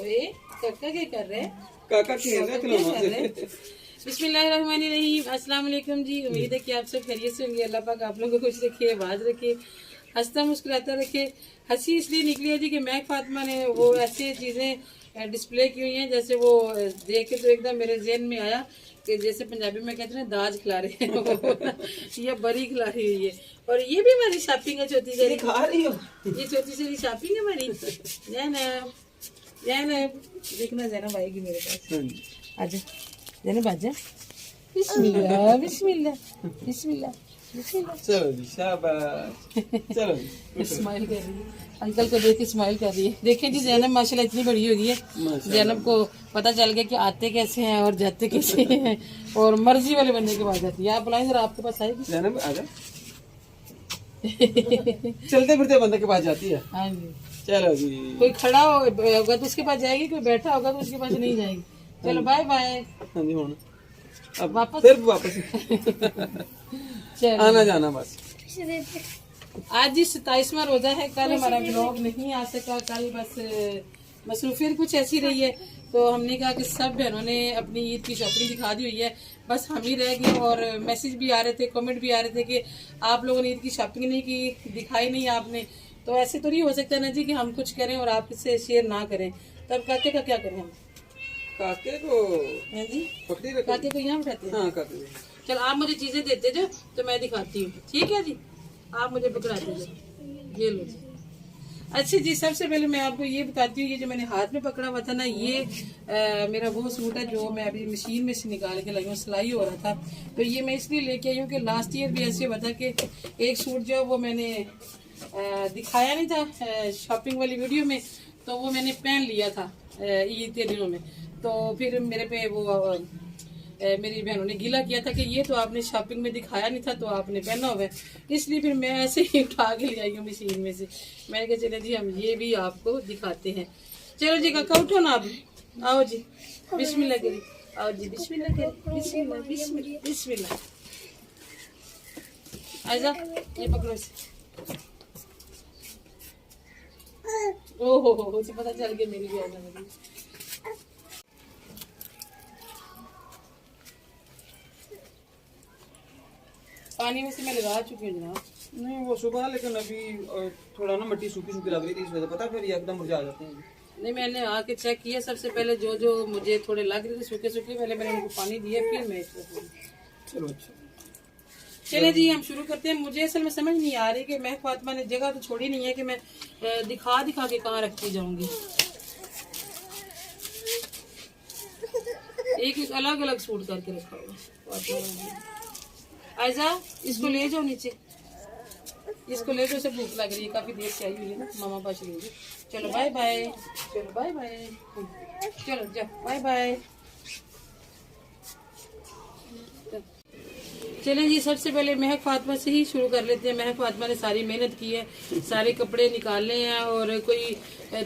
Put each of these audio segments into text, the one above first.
ओए काका क्या कर रहे हैं? काका खेल रहा है। बिस्मिल्लाहिर्रहमानिर्रहीम। अस्सलाम वालेकुम जी। उम्मीद है कि आप सब खैरियत से होंगे। अल्लाह पाक आप लोगों को खुश रखे, आबाद रखे, हंसता मुस्कुराता रखे। हंसी इसलिए निकली है जी कि महक फातिमा ने वो ऐसी चीज़ें डिस्प्ले की हुई हैं जैसे वो देख के तो एकदम मेरे जहन में आया कि जैसे पंजाबी में कहते हैं दाज खिला रहे हैं या बरी खिला रही हुई है। और ये भी हमारी शॉपिंग है, छोटी सी खा रही हो। ये छोटी सी शॉपिंग है हमारी। जैनब देखना, जैनब आएगी मेरे पास। आजा जैनब आजा। बिस्मिल्लाह बिस्मिल्लाह बिस्मिल्लाह बिस्मिल्लाह। चलो जी शाबाश। चलो जी स्माइल कर रही है, अंकल को देख के स्माइल कर रही है। देखें जी जैनब माशाल्लाह इतनी बड़ी हो गई है। जैनब को पता चल गया कि आते कैसे हैं और जाते कैसे हैं और मर्जी वाले बंदे के पास जाती है। आप बुलाएं जरा, आपके पास आएगी जैनब आजा। चलते फिरते बंदे के पास जाती है। हाँ जी। चलो जी। कोई खड़ा होगा तो उसके पास जाएगी, कोई बैठा होगा तो उसके पास नहीं जाएगी। चलो बाय बाय। हाँ जी हुन अब वापस फिर वापस चलो आना जाना बस। आज जी 27वां रोजा है। कल हमारा ब्लॉग नहीं आ सका, कल बस मसरूफियत कुछ ऐसी रही है तो हमने कहा कि सब बहनों ने अपनी ईद की शॉपिंग दिखा दी हुई है, बस हम ही रह गए। और मैसेज भी आ रहे थे, कमेंट भी आ रहे थे कि आप लोगों ने ईद की शॉपिंग नहीं की, दिखाई नहीं आपने। तो ऐसे तो नहीं हो सकता ना जी कि हम कुछ करें और आप इससे शेयर ना करें। तब काके का क्या करें हम? काके को हैं जी पकड़ी रखो। काके को यहाँ उठाते हैं। हाँ काके। चल आप मुझे चीजें देते जो तो मैं दिखाती हूँ, ठीक है जी। आप मुझे पकड़ाते जो, ये लो जी। अच्छा जी, सबसे पहले मैं आपको ये बताती हूँ, ये जो मैंने हाथ में पकड़ा हुआ था ना, ये मेरा वो सूट है जो मैं अभी मशीन में से निकाल के लाई हूँ, सिलाई हो रहा था। तो ये मैं इसलिए लेके आई हूँ कि लास्ट ईयर भी ऐसे हुआ था कि एक सूट जो वो मैंने दिखाया नहीं था शॉपिंग वाली वीडियो में, तो वो मैंने पहन लिया था ईद के दिनों में। तो फिर मेरे पे वो मेरी बहनों ने गिला किया था कि ये तो आपने शॉपिंग में दिखाया नहीं था तो आपने पहना हुआ है। इसलिए फिर मैं ऐसे ही उठा के ले आई हूँ मशीन में से। मैंने कहा चले जी हम ये भी आपको दिखाते हैं। चलो जी काका उठो ना, आप आओ जी, बिस्मिल्लाह करी, आओ जी बिस्मिल्लाह करी, बिस्मिल्लाह बिस्मिल्लाह बिस्मिल्लाह। आजा ये पकड़ो इसे। ओहो उसे पता चल गया मेरी भी आना लगी। पानी में से मैं लगा चुकी हूँ जनाब। नहीं वो सुबह, लेकिन अभी थोड़ा ना मिट्टी सूखी सूखी लग रही थी इस वजह से, पता फिर ये एकदम मुरझा जाते हैं। नहीं मैंने आके चेक किया, सबसे पहले जो जो मुझे थोड़े लग रहे थे सूखे सूखे, पहले मैंने उनको पानी दिया फिर मैं इसको। चलो अच्छा चले जी हम शुरू करते हैं। मुझे असल में समझ नहीं आ रही कि महक फातिमा ने जगह तो छोड़ी नहीं है कि मैं दिखा दिखा के कहाँ रखती जाऊंगी। एक एक अलग अलग सूट करके रखा हुआ। आजा इसको ले जाओ नीचे, इसको ले जाओ, से भूख लग रही है, काफी देर से आई हुई है ना, मामा पास लेंगे। चलो बाय बाय, चलो बाय बाय, चलो जाओ बाय बाय। चलें जी, सबसे पहले महक फातिमा से ही शुरू कर लेते हैं। महक फातिमा ने सारी मेहनत की है, सारे कपड़े निकालने हैं और कोई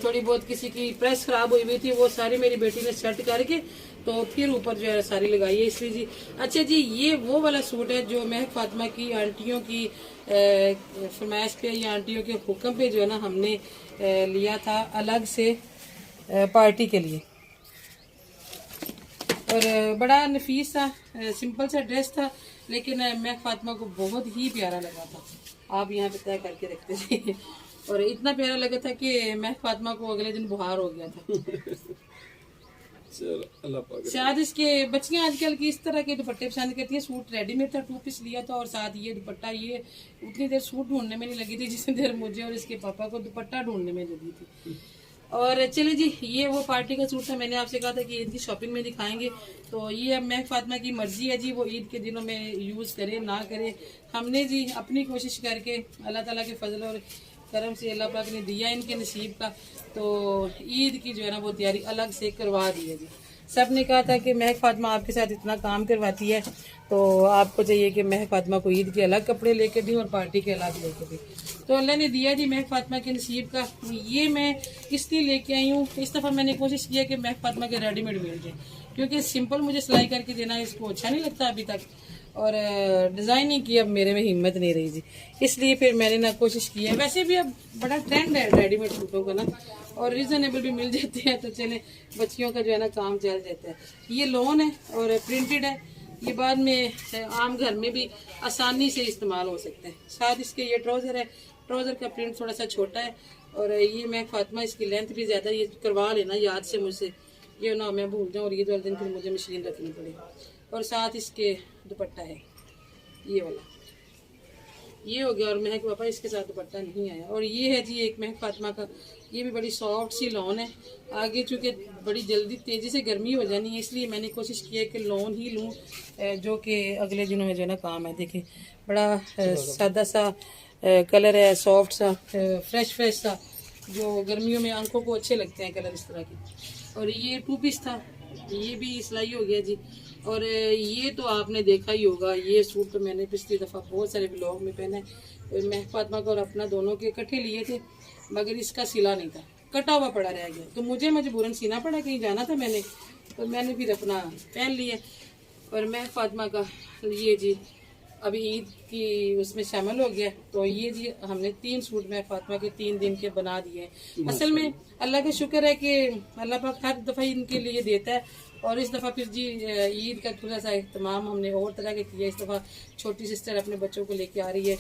थोड़ी बहुत किसी की प्रेस खराब हुई हुई थी वो सारी मेरी बेटी ने सेट करके तो फिर ऊपर जो है सारी लगाई है, इसलिए जी। अच्छा जी, ये वो वाला सूट है जो महक फातिमा की आंटियों की फरमाइश पे या आंटियों के हुक्म पे जो है ना हमने लिया था अलग से पार्टी के लिए। और बड़ा नफीस था, सिंपल सा ड्रेस था, लेकिन महक फातिमा को बहुत ही प्यारा लगा था। आप यहाँ पे तय करके रखते थे और इतना प्यारा लगा था कि महक फातिमा को अगले दिन बुखार हो गया था। चलो अल्लाह पाक। शायद इसके बच्चियां आजकल की इस तरह के दुपट्टे पसंद करती है। सूट रेडीमेड था, 2 पीस लिया था और साथ ये दुपट्टा, ये उतनी देर सूट ढूंढने में नहीं लगी थी जितनी देर मुझे और इसके पापा को दुपट्टा ढूंढने में लगी थी। और चले जी, ये वो पार्टी का सूट था। मैंने आपसे कहा था कि ईद की शॉपिंग में दिखाएंगे, तो ये अब महक फातिमा की मर्जी है जी, वो ईद के दिनों में यूज़ करे ना करे। हमने जी अपनी कोशिश करके अल्लाह ताला के फजल और करम से अल्लाह पाक ने दिया इनके नसीब का, तो ईद की जो है ना वो तैयारी अलग से करवा दी है जी। सब ने कहा था कि महक फातिमा आपके साथ इतना काम करवाती है तो आपको चाहिए कि महक फातिमा को ईद के अलग कपड़े लेके दी और पार्टी के अलग लेके दी। तो अल्लाह ने दिया जी महक फातिमा के नसीब का। ये मैं इसलिए लेके आई हूँ, इस दफ़ा मैंने कोशिश किया कि महक फातिमा के रेडीमेड मिल जाए, क्योंकि सिंपल मुझे सिलाई करके देना इसको अच्छा नहीं लगता अभी तक। और डिज़ाइनिंग की अब मेरे में हिम्मत नहीं रही जी, इसलिए फिर मैंने ना कोशिश की है। वैसे भी अब बड़ा ट्रेंड है रेडीमेड सूटों का ना, और रिजनेबल भी मिल जाते हैं, तो चले बच्चियों का जो है ना काम चल जाता है। ये लॉन है और प्रिंटेड है, ये बाद में आम घर में भी आसानी से इस्तेमाल हो सकते हैं। साथ इसके ये ट्राउज़र है, ट्राउज़र का प्रिंट थोड़ा सा छोटा है, और ये मैं फातिमा इसकी लेंथ भी ज़्यादा, ये करवा लेना याद से मुझसे, ये ना मैं भूल जाऊँ और ये 2 दिन फिर मुझे मशीन रखनी पड़े। और साथ इसके दुपट्टा है ये वाला, ये हो गया। और महक पापा इसके साथ दुपट्टा नहीं आया। और ये है जी एक महक फातिमा का, ये भी बड़ी सॉफ्ट सी लॉन है। आगे चूँकि बड़ी जल्दी तेज़ी से गर्मी हो जानी है, इसलिए मैंने कोशिश की है कि लॉन ही लूँ, जो कि अगले दिनों में जो है ना काम है। देखें बड़ा सादा सा कलर है, सॉफ्ट सा, फ्रेश सा, जो गर्मियों में आंखों को अच्छे लगते हैं कलर इस तरह के। और ये 2 पीस था, ये भी सिलाई हो गया जी। और ये तो आपने देखा ही होगा, ये सूट तो मैंने पिछली दफ़ा बहुत सारे ब्लॉग में पहना है। महक फातिमा को और अपना दोनों के इकट्ठे लिए थे, मगर इसका सिला नहीं था, कटा हुआ पड़ा रह गया, तो मुझे मजबूरन सीना पड़ा, कहीं जाना था मैंने, तो मैंने फिर अपना पहन लिया। और महक फातिमा का ये जी अभी ईद की उसमें शामिल हो गया, तो ये जी हमने 3 सूट महक फातिमा के 3 दिन के बना दिए। असल में अल्लाह का शुक्र है कि अल्लाह पाक हर दफ़ा इनके लिए देता है, और इस दफ़ा फिर जी ईद का थोड़ा सा अहतमाम हमने और तरह के किया। इस दफ़ा छोटी सिस्टर अपने बच्चों को लेके आ रही है,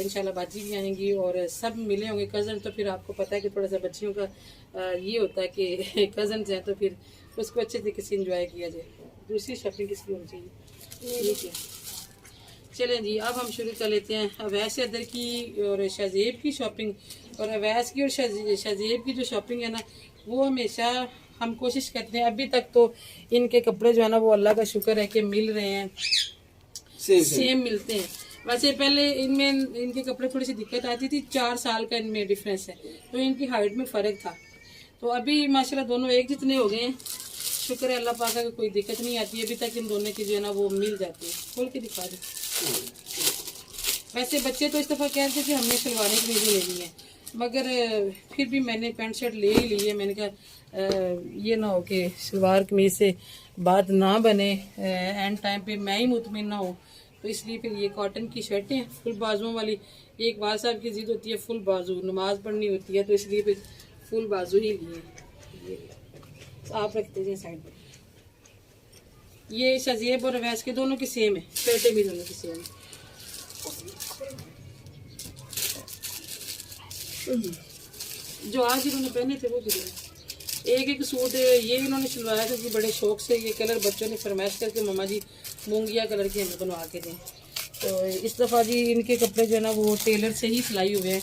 इंशाल्लाह बाजी भी आएंगी और सब मिले होंगे कज़न। तो फिर आपको पता है कि थोड़ा सा बच्चियों का ये होता है कि कज़न हैं, तो फिर उसको अच्छे तरीके से इंजॉय किया जाए। दूसरी शॉपिंग किसकी होनी चाहिए, ठीक है। चलें जी, अब हम शुरू कर लेते हैं अवैस अदर की और शाज़ेब की शॉपिंग। और अवैस की और शाज़ेब की जो शॉपिंग है ना, वो हमेशा हम कोशिश करते हैं, अभी तक तो इनके कपड़े जो है ना वो अल्लाह का शुक्र है कि मिल रहे हैं, सेम मिलते हैं। वैसे पहले इनमें इनके कपड़े थोड़ी सी दिक्कत आती थी, 4 साल का इनमें डिफरेंस है, तो इनकी हाइट में फ़र्क था। तो अभी माशाल्लाह दोनों एक जितने हो गए हैं, शुक्र है अल्लाह पाक का, कोई दिक्कत नहीं आती। अभी तक इन दोनों की जो है ना वो मिल जाती है। खोल के दिखा दे। वैसे बच्चे तो इस दफ़ा कह रहे थे कि हमने शलवारें कमीज़ें लेनी है, मगर फिर भी मैंने पैंट शर्ट ले ही ली है। मैंने कहा ये ना हो कि शलवार कमीज से बात ना बने, एंड टाइम पे मैं ही मुतमिन ना हो, तो इसलिए फिर ये कॉटन की शर्टें फुल बाजुओं वाली। एक वाल साहब की जिद होती है फुल बाजू, नमाज पढ़नी होती है, तो इसलिए फिर फुल बाजू ही लिए। आप रखते हैं साइड पर। ये शाज़ेब और अवैस के दोनों की सेम है, शर्टें भी दोनों की सेम है। जो आज इन्होंने पहने थे वो कितने, एक सूट ये इन्होंने सिलवाया था कि बड़े शौक से, ये कलर बच्चों ने फरमाइश करके मम्मा जी मूंगिया कलर के हमें बनवा के दें। तो इस दफ़ा जी इनके कपड़े जो है ना वो टेलर से ही सिलाई हुए हैं।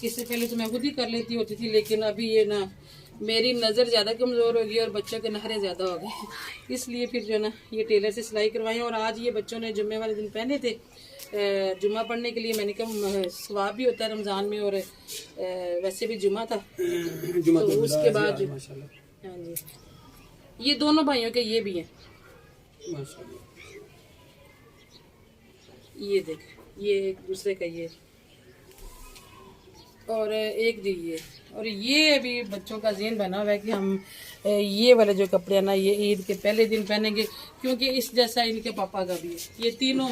इससे पहले तो मैं खुद ही कर लेती होती थी, लेकिन अभी ये ना मेरी नज़र ज़्यादा कमज़ोर हो गई और बच्चों के नखरे ज़्यादा हो गए, इसलिए फिर जो है ना ये टेलर से सिलाई करवाई। और आज ये बच्चों ने जुम्मे वाले दिन पहने थे, जुम्मा पढ़ने के लिए। मैंने कहा सवाब भी होता है रमज़ान में, और वैसे भी जुम्मा था, तो उसके बाद हाँ जी ये दोनों भाइयों के ये भी हैं, ये देख, ये एक दूसरे का ये, और एक जी ये। और ये अभी बच्चों का ज़हन बना हुआ है कि हम ये वाले जो कपड़े हैं ना ये ईद के पहले दिन पहनेंगे, क्योंकि इस जैसा इनके पापा का भी है। ये तीनों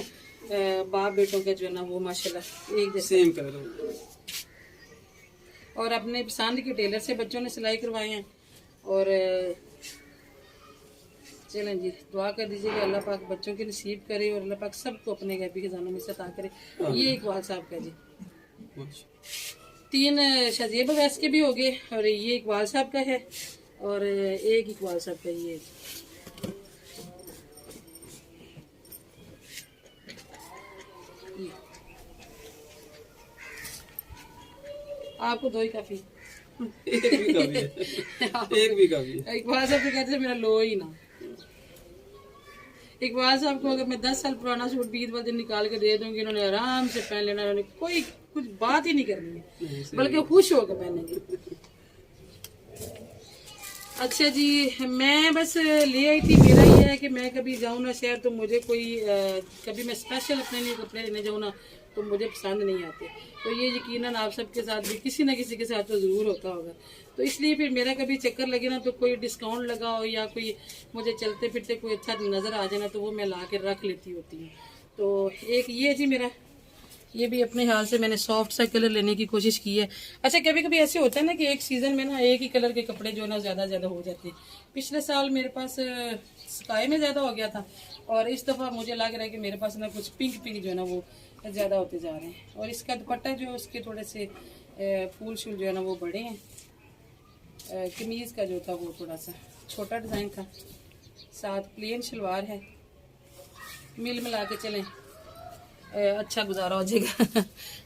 बाप बेटों का जो है ना वो माशाल्लाह एक जैसे सेम कलर, और अपने पसंद के टेलर से बच्चों ने सिलाई करवाए हैं। और चलें जी, दुआ कर दीजिए कि अल्लाह पाक बच्चों के नसीब करे और अल्लाह पाक सबको अपने गैबी खजानों में से अता करे। ये इकबाल साहब का जी, 3 शाज़ेब अवैस के भी हो गए, और ये इकबाल साहब का है, और एक इकबाल साहब का ये। आपको 2 ही काफी, एक भी काफी है, एक भी काफी है। इकबाल साहब तो कहते हैं मेरा लो ही ना। इकबाल साहब को अगर मैं 10 साल पुराना सूट भी ईद वाले दिन निकाल के दे दूंगी, इन्होंने आराम से पहन लेना, इन्होंने कोई कुछ बात ही नहीं करनी है, बल्कि खुश होकर पहनेंगे। अच्छा जी, मैं बस ले आई थी, मेरा ये है कि मैं कभी जाऊँ ना शहर, तो मुझे कोई कभी मैं स्पेशल अपने लिए कपड़े लेने जाऊँ ना, तो मुझे पसंद नहीं आते। तो ये यकीनन आप सबके साथ भी किसी न किसी के साथ तो ज़रूर होता होगा। तो इसलिए फिर मेरा कभी चक्कर लगे ना, तो कोई डिस्काउंट लगा हो या कोई मुझे चलते फिरते कोई अच्छा नज़र आ जाए ना, तो वो मैं ला के रख लेती होती हूँ। तो एक ये जी मेरा, ये भी अपने हाल से मैंने सॉफ्ट सा कलर लेने की कोशिश की है। अच्छा कभी कभी ऐसे होता है ना कि एक सीजन में ना एक ही कलर के कपड़े जो है ना ज़्यादा हो जाते हैं। पिछले साल मेरे पास स्काई में ज़्यादा हो गया था, और इस दफ़ा मुझे लग रहा है कि मेरे पास ना कुछ पिंक पिंक जो है ना वो ज़्यादा होते जा रहे हैं। और इसका दुपट्टा जो है उसके थोड़े से फूल शूल जो है ना वो बड़े हैं। कमीज़ का जो था वो थोड़ा सा छोटा डिज़ाइन था, साथ प्लेन शलवार है। मिल मिला के चलें अच्छा गुजारा हो जाएगा।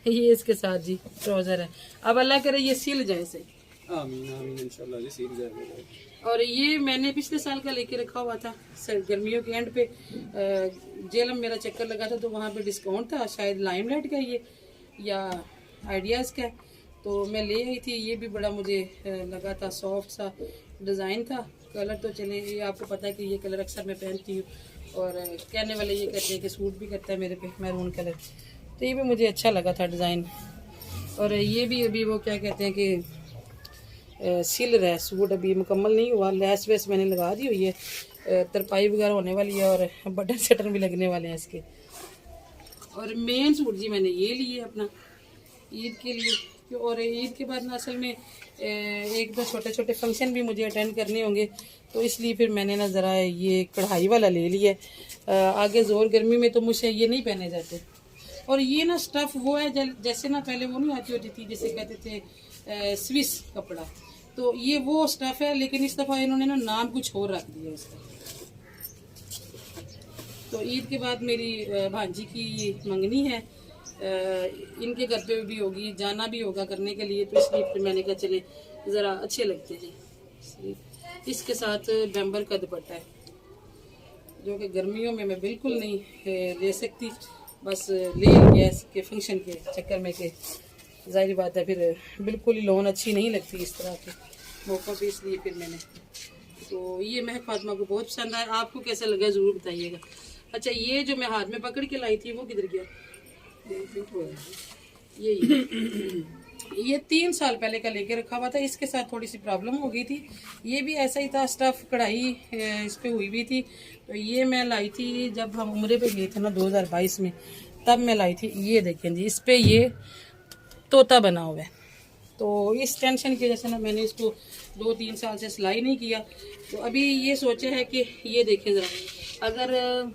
ये इसके साथ जी ट्राउज़र है। अब अल्लाह करे ये सिल जाए सही। आमीन आमीन इंशाल्लाह जी, सीख जाएगा। और ये मैंने पिछले साल का लेके रखा हुआ था, गर्मियों के एंड पे जेलम मेरा चक्कर लगा था तो वहाँ पे डिस्काउंट था, शायद लाइमलाइट का ये या आइडियाज़ का, तो मैं ले आई थी। ये भी बड़ा मुझे लगा था, सॉफ्ट सा डिज़ाइन था। कलर तो चले, ये आपको पता है कि ये कलर अक्सर मैं पहनती हूँ, और कहने वाले ये कहते हैं कि सूट भी करता है मेरे पे मैरून कलर, तो ये भी मुझे अच्छा लगा था डिज़ाइन। और ये भी अभी वो क्या कहते हैं कि सिल रहा है सूट, अभी मुकम्मल नहीं हुआ। लेस वेस मैंने लगा दी हुई है, तरपाई वगैरह होने वाली है, और बटन शटन भी लगने वाले हैं इसके। और मेन सूट जी मैंने ये लिए अपना ईद के लिए, और ईद के बाद ना असल में एक दो छोटे छोटे फंक्शन भी मुझे अटेंड करने होंगे, तो इसलिए फिर मैंने ना ज़रा ये कढ़ाई वाला ले लिया है। आगे ज़ोर गर्मी में तो मुझे ये नहीं पहने जाते। और ये ना स्टफ़ वो है जैसे ना पहले वो नहीं आती होती थी, जैसे कहते थे स्विस कपड़ा, तो ये वो स्टफ़ है, लेकिन इस दफ़ा इन्होंने ना नाम कुछ और रख दिया इसका। तो ईद के बाद मेरी भांजी की मंगनी है, इनके घर पे भी होगी, जाना भी होगा करने के लिए, तो इसलिए फिर मैंने कहा चले ज़रा अच्छे लगते हैं। इसके साथ बैम्बर का दुपट्टा है, जो कि गर्मियों में मैं बिल्कुल नहीं ले सकती, बस ले लिया इसके फंक्शन के चक्कर में, के जाहिर बात है फिर बिल्कुल ही लोन अच्छी नहीं लगती इस तरह के मौक़ों पे, इसलिए फिर मैंने, तो ये महक फातिमा को बहुत पसंद आया। आपको कैसा लगा ज़रूर बताइएगा। अच्छा ये जो मैं हाथ में पकड़ के लाई थी वो किधर गया? ये 3 साल पहले का लेके रखा हुआ था, इसके साथ थोड़ी सी प्रॉब्लम हो गई थी। ये भी ऐसा ही था, स्टफ़ कढ़ाई इस पे हुई हुई थी, तो ये मैं लाई थी जब हम उम्रे पे गए थे ना 2022 में, तब मैं लाई थी। ये देखें जी, इस पे ये तोता बना हुआ है, तो इस टेंशन की वजह से ना मैंने इसको 2-3 साल से सिलाई नहीं किया। तो अभी ये सोचा है कि ये देखें ज़रा,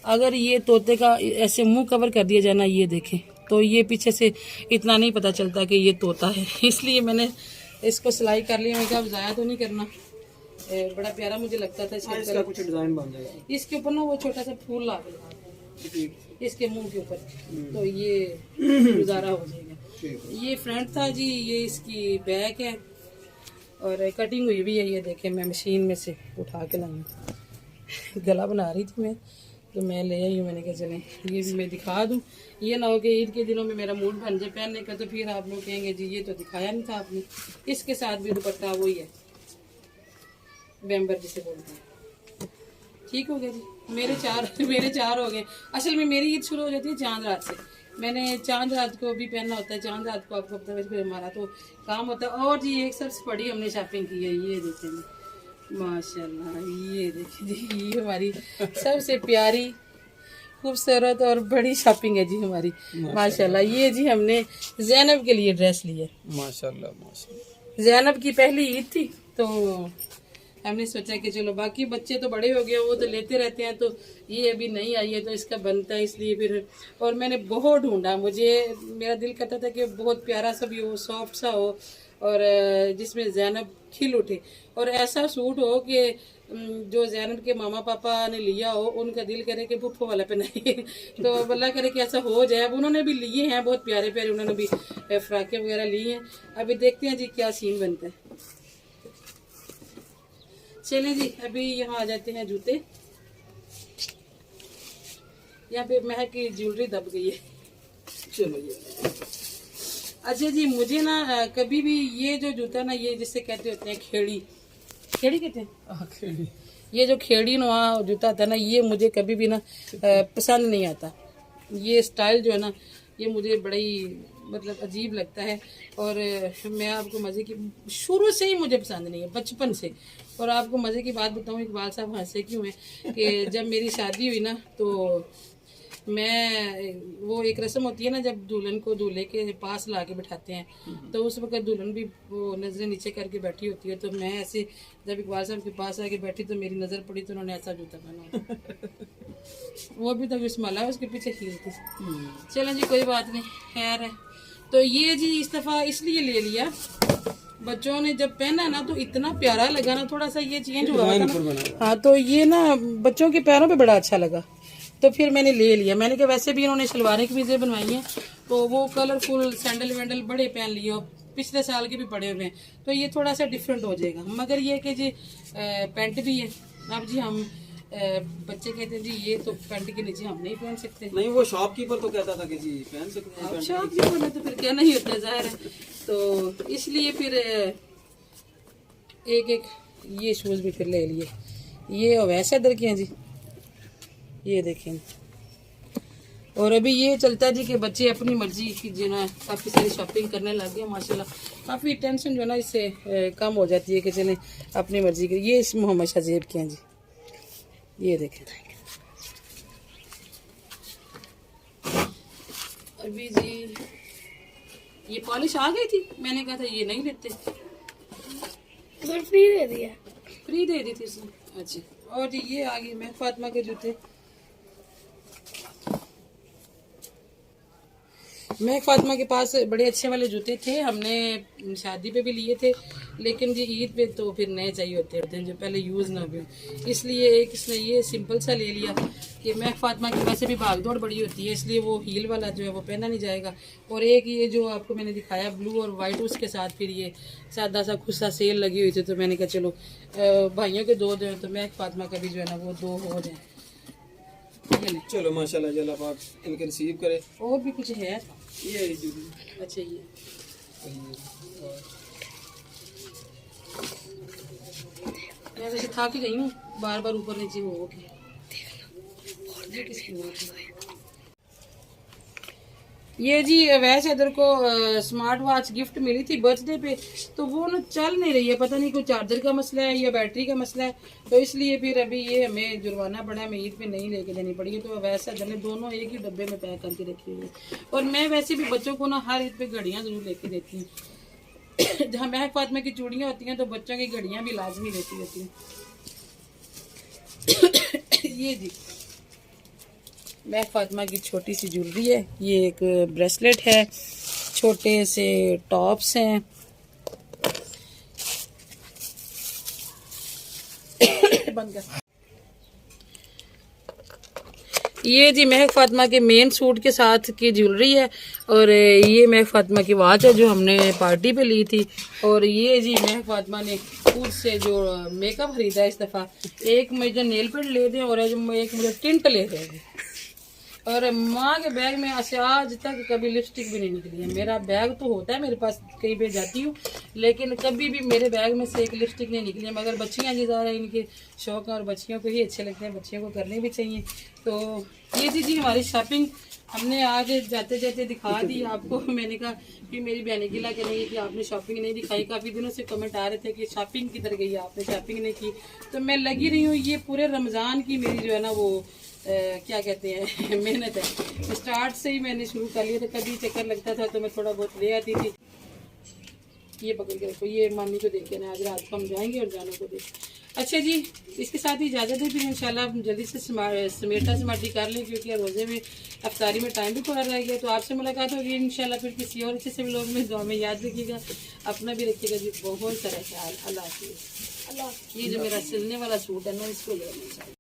अगर ये तोते का ऐसे मुंह कवर कर दिया जाए ना, ये देखें, तो ये पीछे से इतना नहीं पता चलता कि ये तोता है, इसलिए मैंने इसको सिलाई कर लिया। मैं अब ज़ाया तो नहीं करना, बड़ा प्यारा मुझे लगता था इसका कुछ डिज़ाइन बन जाएगा। इसके ऊपर ना वो छोटा सा फूल ला इसके मुंह के ऊपर, तो ये गुजारा हो जाएगा। ये फ्रंट था जी, ये इसकी बैक है, और कटिंग हुई भी है। ये देखें, मैं मशीन में से उठा के लाई हूँ। गला बना रही थी मैं, तो मैं ले आई हूँ। मैंने कहा चलें ये भी मैं दिखा दूँ, ये ना हो कि ईद के दिनों में मेरा मूड बन जाए पहनने का, तो फिर आप लोग कहेंगे जी ये तो दिखाया नहीं था आपने। इसके साथ भी दुपट्टा वही है, बैम्बर जिसे बोलते हैं। ठीक हो गया जी, मेरे चार हो गए। असल में मेरी ईद शुरू हो जाती है चांद रात से। मैंने चांद रात को भी पहनना होता है, चांद रात को आपको पता है फिर हमारा तो काम होता है। और जी एक सबसे बड़ी हमने शॉपिंग की है, ये देखें माशाल्लाह, ये देखिए जी, ये हमारी सबसे प्यारी खूबसूरत और बड़ी शॉपिंग है जी हमारी माशाल्लाह। ये जी हमने ज़ैनब के लिए ड्रेस ली है, माशाल्लाह माशाल्लाह। ज़ैनब की पहली ईद थी, तो हमने सोचा कि चलो बाकी बच्चे तो बड़े हो गए, वो तो लेते रहते हैं, तो ये अभी नहीं आई है तो इसका बनता है, इसलिए फिर। और मैंने बहुत ढूंढा, मेरा दिल करता था कि बहुत प्यारा सा भी हो, सॉफ्ट सा हो, और जिसमें ज़ैनब खिल उठे, और ऐसा सूट हो कि जो ज़ैनब के मामा पापा ने लिया हो उनका दिल करे कि पुप्पो वाला पहनाइए। तो अल्लाह करे कि ऐसा हो जाए। अब उन्होंने भी लिए हैं बहुत प्यारे प्यारे, उन्होंने भी फ्राकें वगैरह ली हैं। अभी देखते हैं जी क्या सीन बनता है। चलें जी, अभी यहाँ आ जाते हैं जूते। यहाँ पे महक की ज्वेलरी दब गई है। चलो ये अच्छा जी, मुझे ना कभी भी ये जो जूता ना, ये जिससे कहते होते हैं खेड़ी कहते हैं, खेड़ी, ये जो खेड़ी नुआ जूता था ना, ये मुझे कभी भी ना पसंद नहीं आता। ये स्टाइल जो है ना, ये मुझे बड़ा ही मतलब अजीब लगता है। और मैं आपको मज़े की, शुरू से ही मुझे पसंद नहीं है, बचपन से। और आपको मज़े की बात बताऊँ, इकबाल साहब हंसे क्यों हैं कि जब मेरी शादी हुई ना, तो मैं वो एक रस्म होती है ना, जब दुल्हन को दूल्हे के पास ला के बिठाते हैं तो उस वक्त दुल्हन भी वो नजरें नीचे करके बैठी होती है, तो मैं ऐसे जब इकबाल साहब के पास आके बैठी तो मेरी नजर पड़ी तो उन्होंने ऐसा जूता पहना वो भी तब इस्माला है, उसके पीछे हील थी। चलो जी कोई बात नहीं, खैर है। तो ये जी इस दफा इसलिए ले लिया, बच्चों ने जब पहना ना तो इतना प्यारा लगा ना, थोड़ा सा ये चेंज हुआ था ना, हाँ तो ये ना बच्चों के पैरों पे बड़ा अच्छा लगा, तो फिर मैंने ले लिया। मैंने कहा वैसे भी इन्होंने शलवारें कमीजें बनवाई हैं तो वो कलरफुल सैंडल वैंडल बड़े पहन लिए, और पिछले साल के भी पड़े हुए हैं, तो ये थोड़ा सा डिफरेंट हो जाएगा। मगर ये कि जी पैंट भी है। अब जी हम बच्चे कहते हैं जी ये तो पैंट के नीचे हम नहीं पहन सकते। नहीं, वो शॉपकीपर तो कहता था कि जी पहन सकते हैं। शॉपकीपर ने तो फिर कहना ही होता है, जाहिर है। तो इसलिए फिर एक ये शूज भी फिर ले लिए। ये वैसे इधर के हैं जी, ये देखें। और अभी ये चलता है जी कि बच्चे अपनी मर्जी की जो ना काफ़ी सारी शॉपिंग करने लग गए माशाल्लाह। काफ़ी टेंशन जो है ना इससे कम हो जाती है कि चलें अपनी मर्जी की। ये इस मोहम्मद शाहजेब के हैं जी, ये देखें। अभी जी ये पॉलिश आ गई थी, मैंने कहा था ये नहीं लेते, फ्री दे दिया, फ्री दे दी थी उसने। अच्छा, और जी ये आ गई मैं फातिमा के जूते। मैं फातिमा के पास बड़े अच्छे वाले जूते थे, हमने शादी पे भी लिए थे, लेकिन जी ईद पे तो फिर नए चाहिए होते हैं जो पहले यूज़ ना हो, इसलिए एक इसने ये सिंपल सा ले लिया कि मैं फातिमा की वैसे भी भाग दौड़ बड़ी होती है, इसलिए वो हील वाला जो है वो पहना नहीं जाएगा। और एक ये जो आपको मैंने दिखाया ब्लू और वाइट, उसके साथ फिर ये सादा सा खुद सा सेल लगी हुई थी, तो मैंने कहा चलो भाइयों के दो जो तो मैं फातिमा का भी जो है ना वो दो हो जाए। चलो माशाल्लाह, जल्लाह पाक इनके रिसीव करे। और भी कुछ है ये जो अच्छा ये मैं वैसे थक गई हूँ, बार बार ऊपर नीचे हो गया। ये जी वैसे इधर को स्मार्ट वॉच गिफ्ट मिली थी बर्थडे पे, तो वो ना चल नहीं रही है, पता नहीं कोई चार्जर का मसला है या बैटरी का मसला है, तो इसलिए फिर अभी ये हमें जुर्माना पड़ा है, हमें ईद पे नहीं लेके देनी पड़ी है। तो वैसा मैंने दोनों एक ही डब्बे में पैक करके रखी हुई है। और मैं वैसे भी बच्चों को ना हर ईद पे घड़ियाँ जरूर लेके देती हूँ। जहाँ महक फातिमा की चूड़ियाँ होती हैं तो बच्चों की घड़ियाँ भी लाजमी रहती होती हैं। ये जी महक फातिमा की छोटी सी ज्वेलरी है, ये एक ब्रेसलेट है, छोटे से टॉप्स हैं, बंद कर। ये जी महक फातिमा के मेन सूट के साथ की ज्वेलरी है, और ये महक फातिमा की वॉच है जो हमने पार्टी पे ली थी। और ये जी महक फातिमा ने खुद से जो मेकअप खरीदा इस दफ़ा, एक मुझे नेल पेंट ले दें और एक मुझे टिंट ले दें। और माँ के बैग में से आज तक कभी लिपस्टिक भी नहीं निकली है। मेरा बैग तो होता है मेरे पास, कई बार जाती हूँ, लेकिन कभी भी मेरे बैग में से एक लिपस्टिक नहीं निकली है। मगर बच्चियाँ जी ज़्यादा इनके शौक हैं और बच्चियों को ही अच्छे लगते हैं, बच्चियों को करने भी चाहिए। तो ये जी हमारी शॉपिंग हमने आज जाते जाते दिखा दी आपको। मैंने कहा कि मेरी बहन गिला करेंगे कि आपने शॉपिंग नहीं दिखाई, काफ़ी दिनों से कमेंट आ रहे थे कि शॉपिंग किधर गई, आपने शॉपिंग नहीं की। तो मैं लगी रही हूँ, ये पूरे रमज़ान की मेरी जो है ना वो क्या कहते हैं मेहनत है। स्टार्ट से ही मैंने शुरू कर लिया था, कभी चक्कर लगता था तो मैं थोड़ा बहुत ले आती थी। ये पकड़ के रखो, ये मामी को देख के ना आज रात को हम जाएंगे और जानों को देख। अच्छा जी, इसके साथ ही इजाज़त है, फिर इंशाल्लाह जल्दी से समेटा समाटी कर लें, क्योंकि रोज़े में अफ्तारी में टाइम भी थोड़ा रह गया। तो आपसे मुलाकात होगी इंशाल्लाह फिर किसी और अच्छे से लोग में। दुआ में याद रखिएगा, अपना भी रखिएगा जी, बहुत सारा ख्याल। अल्लाह हाफिज़। ये जो मेरा सिलने वाला सूट है ना, इसको लेना चाहिए।